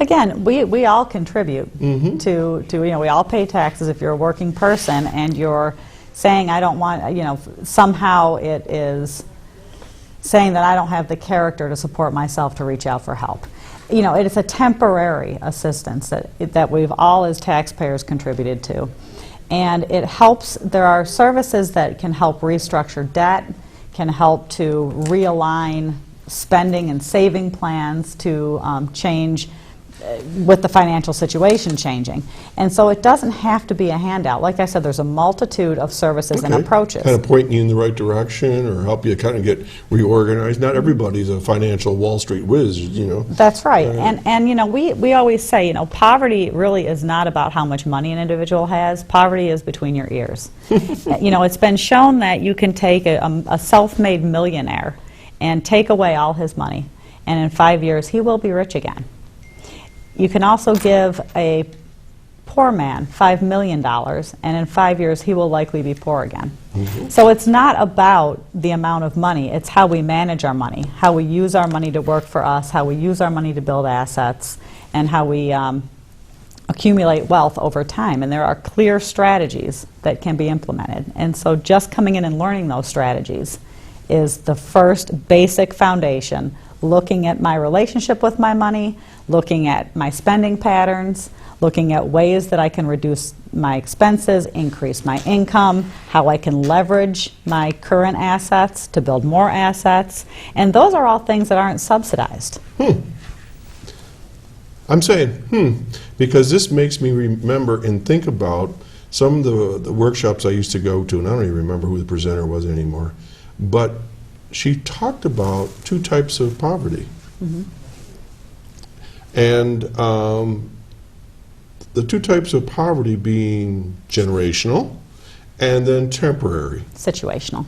Again, we all contribute to we all pay taxes. If you're a working person and you're saying I don't want, somehow it is saying that I don't have the character to support myself to reach out for help. It is a temporary assistance that we've all as taxpayers contributed to. And it helps, there are services that can help restructure debt, can help to realign spending and saving plans to change with the financial situation changing. And so it doesn't have to be a handout. Like I said, there's a multitude of services and approaches. Kind of pointing you in the right direction or help you kind of get reorganized. Not everybody's a financial Wall Street whiz, That's right. And we always say, poverty really is not about how much money an individual has. Poverty is between your ears. It's been shown that you can take a self-made millionaire and take away all his money, and in 5 years he will be rich again. You can also give a poor man $5 million, and in 5 years he will likely be poor again. So it's not about the amount of money, it's how we manage our money, how we use our money to work for us, how we use our money to build assets, and how we accumulate wealth over time. And there are clear strategies that can be implemented. And so just coming in and learning those strategies is the first basic foundation, looking at my relationship with my money, looking at my spending patterns, looking at ways that I can reduce my expenses, increase my income, how I can leverage my current assets to build more assets. And those are all things that aren't subsidized. I'm saying, because this makes me remember and think about some of the workshops I used to go to, and I don't even remember who the presenter was anymore, but she talked about two types of poverty. And the two types of poverty being generational and then temporary. Situational.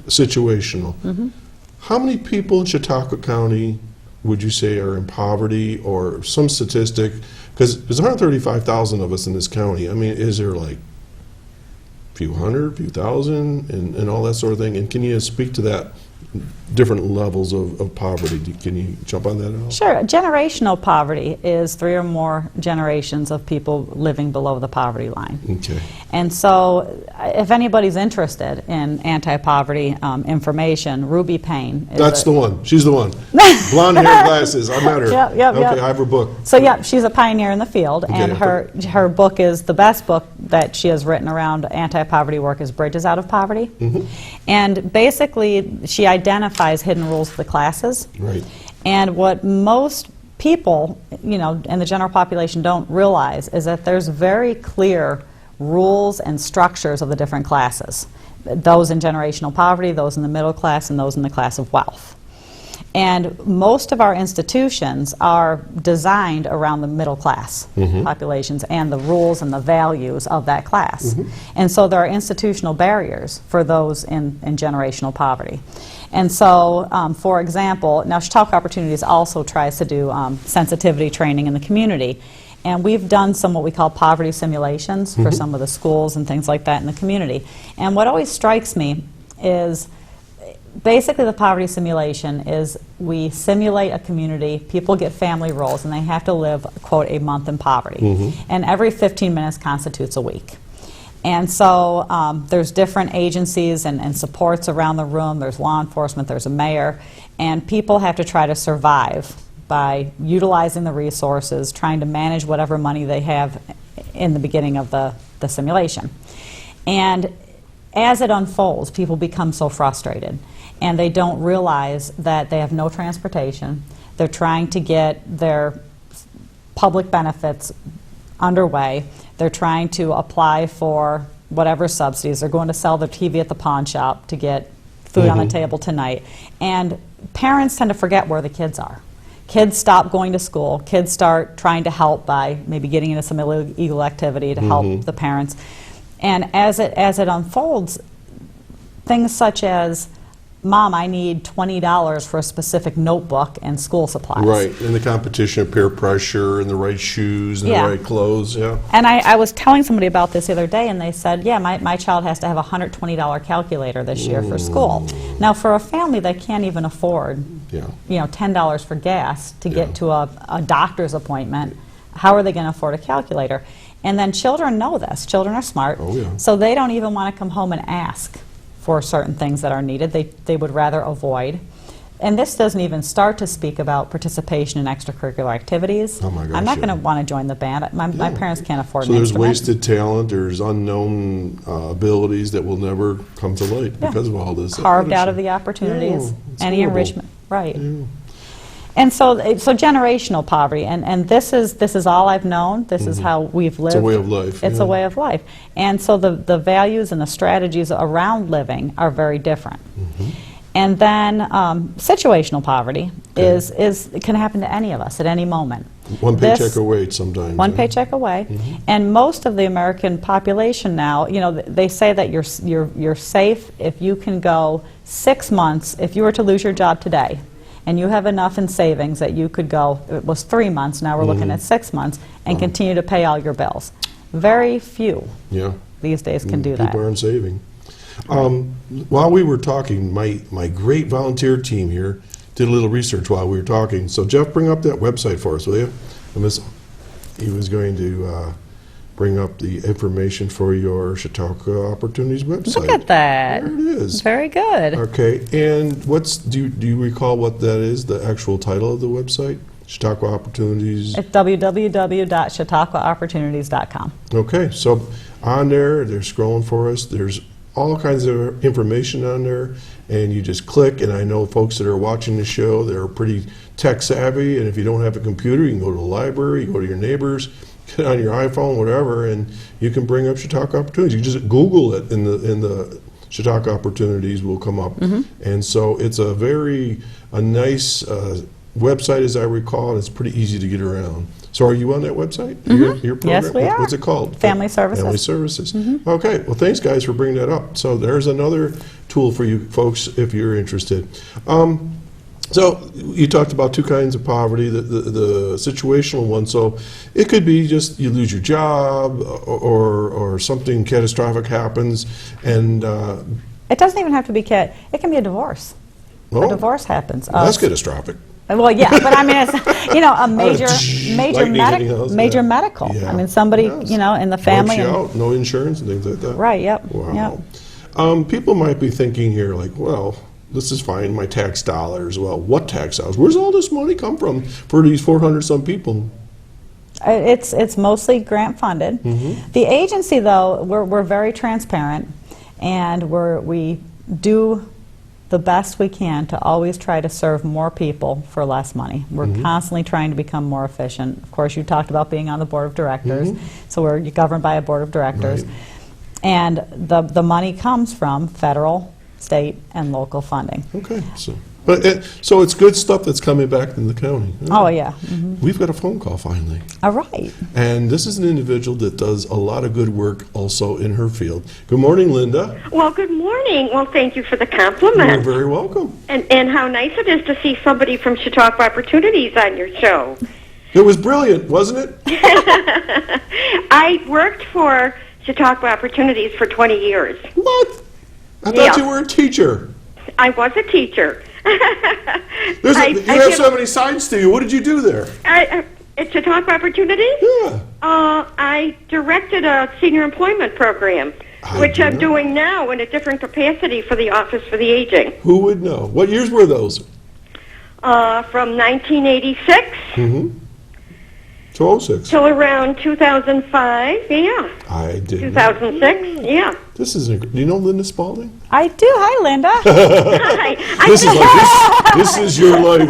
How many people in Chautauqua County would you say are in poverty, or some statistic? Because there's 135,000 of us in this county. I mean, is there like a few hundred, few thousand, and all that sort of thing? And can you speak to that? Different levels of poverty. Can you jump on that at all? Sure. Generational poverty is 3 or more generations of people living below the poverty line. Okay. And so if anybody's interested in anti-poverty information, Ruby Payne is That's the one. She's the one. Blonde hair, glasses. I met her. Yep. Okay, I have her book. So she's a pioneer in the field, Okay, and her book is the best book that she has written around anti-poverty work is Bridges Out of Poverty. And basically she identifies hidden rules of the classes. Right. And what most people, and the general population don't realize is that there's very clear rules and structures of the different classes. Those in generational poverty, those in the middle class, and those in the class of wealth. And most of our institutions are designed around the middle class populations and the rules and the values of that class. And so there are institutional barriers for those in generational poverty. And so, for example, now Chautauqua Opportunities also tries to do sensitivity training in the community. And we've done some what we call poverty simulations for some of the schools and things like that in the community. And what always strikes me is basically the poverty simulation is we simulate a community, people get family roles, and they have to live, quote, a month in poverty. And every 15 minutes constitutes a week. And so there's different agencies and supports around the room. There's law enforcement, there's a mayor, and people have to try to survive by utilizing the resources, trying to manage whatever money they have in the beginning of the simulation. And as it unfolds, people become so frustrated, and they don't realize that they have no transportation. They're trying to get their public benefits underway. They're trying to apply for whatever subsidies. They're going to sell their TV at the pawn shop to get food on the table tonight. And parents tend to forget where the kids are. Kids stop going to school. Kids start trying to help by maybe getting into some illegal activity to help the parents. And as it unfolds, things such as, Mom, I need $20 for a specific notebook and school supplies. Right, and the competition of peer pressure and the right shoes and the right clothes, And I was telling somebody about this the other day, and they said, yeah, my child has to have a $120 calculator this year for school. Now, for a family that can't even afford, $10 for gas to get to a doctor's appointment, how are they going to afford a calculator? And then children know this. Children are smart, so they don't even want to come home and ask for certain things that are needed. They would rather avoid. And this doesn't even start to speak about participation in extracurricular activities. Oh my gosh, I'm not going to want to join the band. My parents can't afford so an there's instrument. wasted talent, there's unknown abilities that will never come to light because of all this. Carved out of the opportunities, any horrible. enrichment. Right. And so generational poverty, and this is all I've known. This is how we've lived. It's a way of life. It's a way of life. And so the values and the strategies around living are very different. And then situational poverty can happen to any of us at any moment. One paycheck away sometimes. One paycheck away. And most of the American population now, they say that you're safe if you can go 6 months, if you were to lose your job today, and you have enough in savings that you could go, it was 3 months, now we're looking at 6 months, and continue to pay all your bills. Very few these days can do that. People aren't saving. While we were talking, my great volunteer team here did a little research while we were talking. So Jeff, bring up that website for us, will you? He was going to bring up the information for your Chautauqua Opportunities website. Look at that. There it is. Very good. Okay, and do you recall what that is, the actual title of the website? Chautauqua Opportunities? It's www.chautauquaopportunities.com. Okay, so on there, they're scrolling for us. There's all kinds of information on there, and you just click, and I know folks that are watching the show, they're pretty tech savvy, and if you don't have a computer, you can go to the library, you can go to your neighbors, get on your iPhone, whatever, and you can bring up Chautauqua Opportunities. You just Google it, in the Chautauqua Opportunities will come up. And so it's a nice website, as I recall, and it's pretty easy to get around. So are you on that website? Your program? Yes, we are. What's it called? Family Services. Family Services. Okay, well, thanks, guys, for bringing that up. So there's another tool for you folks if you're interested. So you talked about two kinds of poverty, the situational one. So it could be just you lose your job or something catastrophic happens, and it doesn't even have to be it can be a divorce. Oh, a divorce happens. That's catastrophic. Well, yeah, but I mean, it's a major medical. Yeah. I mean, somebody in the family. Wipes you out, no insurance and things like that. Right. Yep. Wow. Yep. People might be thinking here, like, well, this is fine, my tax dollars. Well, what tax dollars? Where's all this money come from for these 400-some people? It's mostly grant funded. The agency, though, we're very transparent, and we do the best we can to always try to serve more people for less money. We're constantly trying to become more efficient. Of course, you talked about being on the board of directors, so we're governed by a board of directors. Right. And the money comes from federal, state, and local funding. Okay, so it's good stuff that's coming back in the county. Oh, yeah. We've got a phone call finally. All right. And this is an individual that does a lot of good work also in her field. Good morning, Linda. Well, good morning. Well, thank you for the compliment. You're very welcome. And how nice it is to see somebody from Chautauqua Opportunities on your show. It was brilliant, wasn't it? I worked for Chautauqua Opportunities for 20 years. What? I thought you were a teacher. I was a teacher. You have so many sides to you. What did you do there? At Chautauqua Opportunities? Yeah. I directed a senior employment program, which I'm doing now in a different capacity for the Office for the Aging. Who would know? What years were those? From 1986 206. till around 2005, yeah. I did. 2006, yeah. This is. Do you know Linda Spalding? I do. Hi, Linda. Hi. This is your life.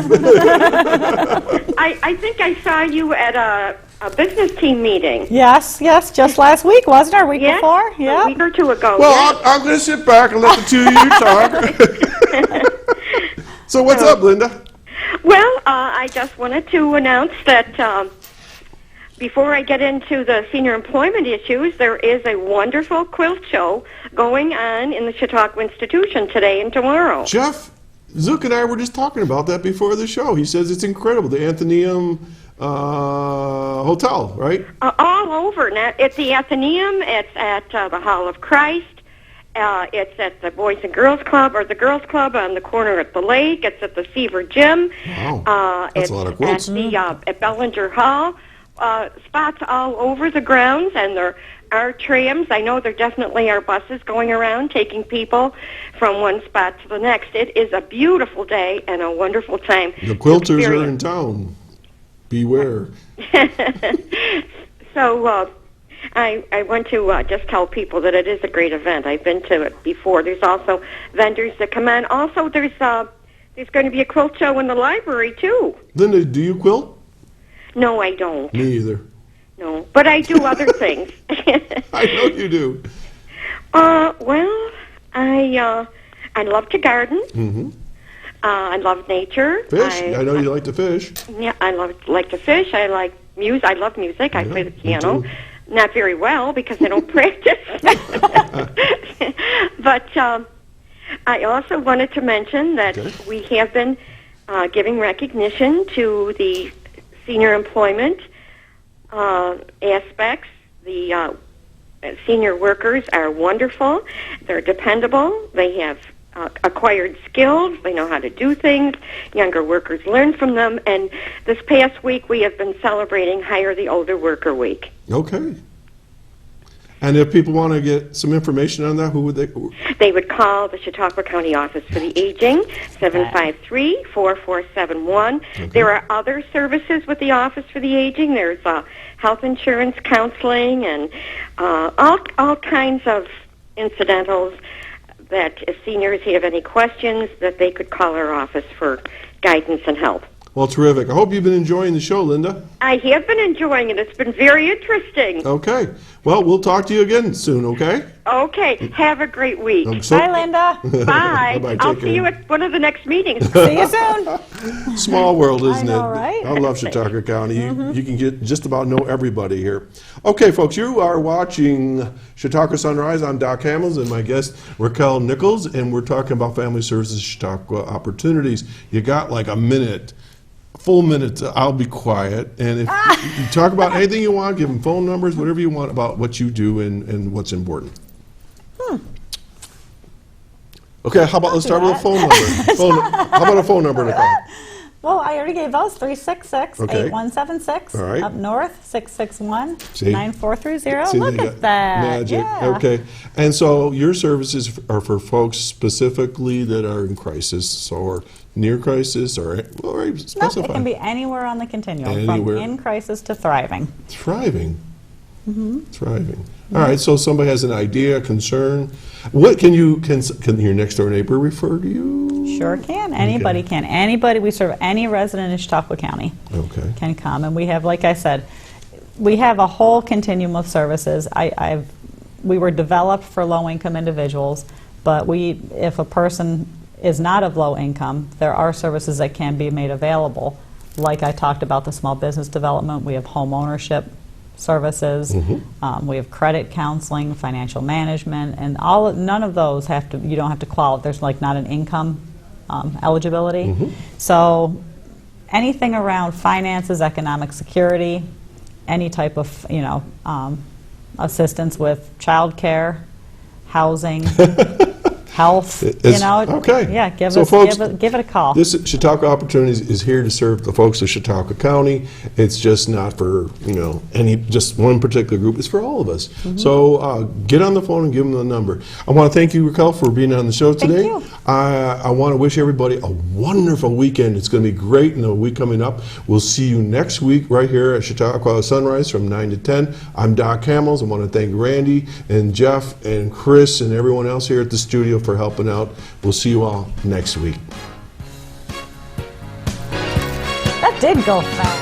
I think I saw you at a business team meeting. Yes, just last week, wasn't it? Or week Yes, before? a Yeah. week or two ago. Well, yes. I'm going to sit back and let the two of you talk. So what's up, Linda? Well, I just wanted to announce that before I get into the senior employment issues, there is a wonderful quilt show going on in the Chautauqua Institution today and tomorrow. Jeff Zook and I were just talking about that before the show. He says it's incredible. The Athenaeum Hotel, right? All over. Now, it's the Athenaeum. It's at the Hall of Christ. It's at the Boys and Girls Club, or the Girls Club on the corner at the lake. It's at the Seaver Gym. Wow, that's a lot of quilts. At Bellinger Hall. Spots all over the grounds, and there are trams. I know there definitely are buses going around taking people from one spot to the next. It is a beautiful day and a wonderful time. The quilters are in town. Beware. So I want to just tell people that it is a great event. I've been to it before. There's also vendors that come on. Also, there's going to be a quilt show in the library, too. Linda, do you quilt? No, I don't. Me either. No, but I do other things. I know you do. Well, I love to garden. Mm-hmm. I love nature. Fish. I know you like to fish. Yeah, I like to fish. I like music. I love music. I play the piano. Not very well because I don't practice. But I also wanted to mention that we have been giving recognition to the senior employment aspects. The senior workers are wonderful. They're dependable. They have acquired skills. They know how to do things. Younger workers learn from them. And this past week, we have been celebrating Hire the Older Worker Week. Okay. And if people want to get some information on that, who would they? They would call the Chautauqua County Office for the Aging, 753-4471. Okay. There are other services with the Office for the Aging. There's health insurance counseling and all kinds of incidentals that if seniors have any questions, that they could call our office for guidance and help. Well, terrific. I hope you've been enjoying the show, Linda. I have been enjoying it. It's been very interesting. Okay. Well, we'll talk to you again soon, okay? Okay. Have a great week. Bye, Linda. Bye. Bye-bye. I'll Take see you care. at one of the next meetings. See you soon. Small world, isn't I know, it? right? I love Chautauqua County. You can get just about know everybody here. Okay, folks, you are watching Chautauqua Sunrise. I'm Doc Hamels and my guest, Raquel Nichols, and we're talking about Family Services Chautauqua opportunities. You got like a minute. Full minute, I'll be quiet. And if you talk about anything you want, give them phone numbers, whatever you want about what you do and what's important. Okay, how about let's start with a phone number. How about a phone number, Nicole? Well, I already gave those, 366-8176. All right. Up north, 661-9430. See, Look at that. Magic. Yeah. Okay. And so your services are for folks specifically that are in crisis or near crisis or specify. Nope, it can be anywhere on the continuum, Anywhere. from in crisis to thriving. Thriving. Thriving. All right, so somebody has an idea, concern. What can your next door neighbor refer to you? Sure can. Anybody can. Anybody, we serve any resident in Chautauqua County can come. And we have, like I said, we have a whole continuum of services. We were developed for low-income individuals, but if a person is not of low income, there are services that can be made available. Like I talked about the small business development, we have home ownership services, we have credit counseling, financial management, and none of those you don't have to qualify. There's like not an income eligibility. So anything around finances, economic security, any type of assistance with child care, housing, health, Okay. Yeah, give So, us folks, give it a call. This Chautauqua Opportunities is here to serve the folks of Chautauqua County. It's just not for, just one particular group. It's for all of us. So get on the phone and give them the number. I want to thank you, Raquel, for being on the show today. Thank you. I want to wish everybody a wonderful weekend. It's going to be great in the week coming up. We'll see you next week right here at Chautauqua Sunrise from 9 to 10. I'm Doc Hamels. I want to thank Randy and Jeff and Chris and everyone else here at the studio for helping out. We'll see you all next week. That did go fast.